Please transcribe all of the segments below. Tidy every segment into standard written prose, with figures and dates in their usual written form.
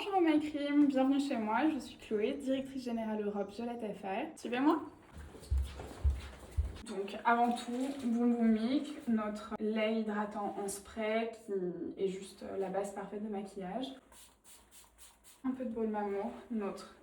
Bonjour My Cream, bienvenue chez moi, je suis Chloé, directrice générale Europe Violette FR. Suivez-moi. Donc avant tout, Boum Boum Milk, notre lait hydratant en spray qui est juste la base parfaite de maquillage. Un peu de Balm Amour, notre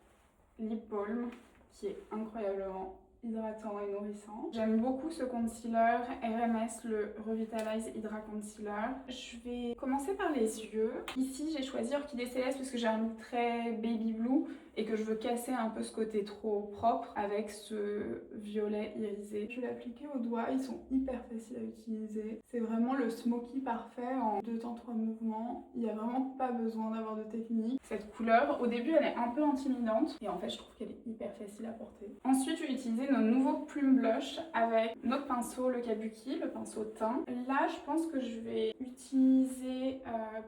lip balm qui est incroyablement hydratant et nourrissant. J'aime beaucoup ce concealer RMS, le Revitalize Hydra Concealer. Je vais commencer par les yeux. Ici, j'ai choisi Orchidée Céleste parce que j'ai un look très baby blue et que je veux casser un peu ce côté trop propre avec ce violet irisé. Je vais l'appliquer au doigt, ils sont hyper faciles à utiliser. C'est vraiment le smoky parfait en 2 temps 3 mouvements. Il n'y a vraiment pas besoin d'avoir de technique. Cette couleur, au début, elle est un peu intimidante et en fait, je trouve qu'elle est hyper facile à porter. Ensuite, je vais utiliser nos nouveaux plumes blush avec notre pinceau, le Kabuki, le pinceau teint. Là, je pense que je vais utiliser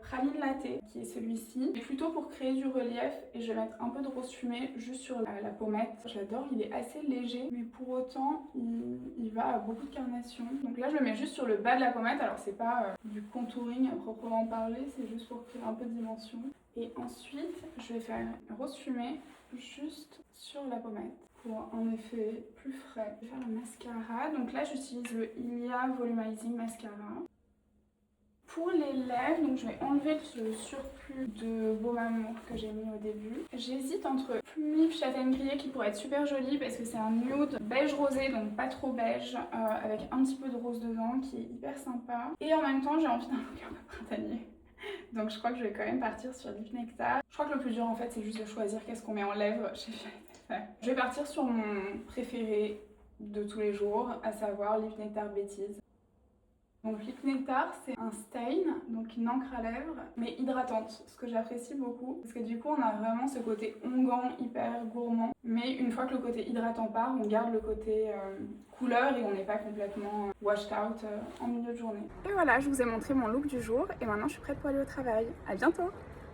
Praline Latte, qui est celui-ci, plutôt pour créer du relief, et je vais mettre un peu de rose fumée juste sur la pommette. J'adore, il est assez léger, mais pour autant, il va à beaucoup de carnation. Donc là, je le mets juste sur le bas de la pommette. Alors, c'est pas du contouring à proprement parler, c'est juste pour créer un peu de dimension. Et ensuite, je vais faire une rose fumée juste sur la pommette pour un effet plus frais. Je vais faire le mascara. Donc là, j'utilise le Ilia Volumizing Mascara. Pour les lèvres, donc je vais enlever le surplus de Baume Amour que j'ai mis au début. J'hésite entre Plume Lip Châtaigne Grillée qui pourrait être super joli parce que c'est un nude beige rosé, donc pas trop beige, avec un petit peu de rose dedans qui est hyper sympa. Et en même temps, j'ai envie d'un look un peu printanier. Donc je crois que je vais quand même partir sur Lip Nectar. Je crois que le plus dur en fait, c'est juste de choisir qu'est-ce qu'on met en lèvres chez Violette FR. Je vais partir sur mon préféré de tous les jours, à savoir Lip Nectar Bêtise. Donc Lip Nectar, c'est un stain, donc une encre à lèvres, mais hydratante, ce que j'apprécie beaucoup, parce que du coup on a vraiment ce côté onguent, hyper gourmand, mais une fois que le côté hydratant part, on garde le côté couleur et on n'est pas complètement washed out en milieu de journée. Et voilà, je vous ai montré mon look du jour, et maintenant je suis prête pour aller au travail. À bientôt!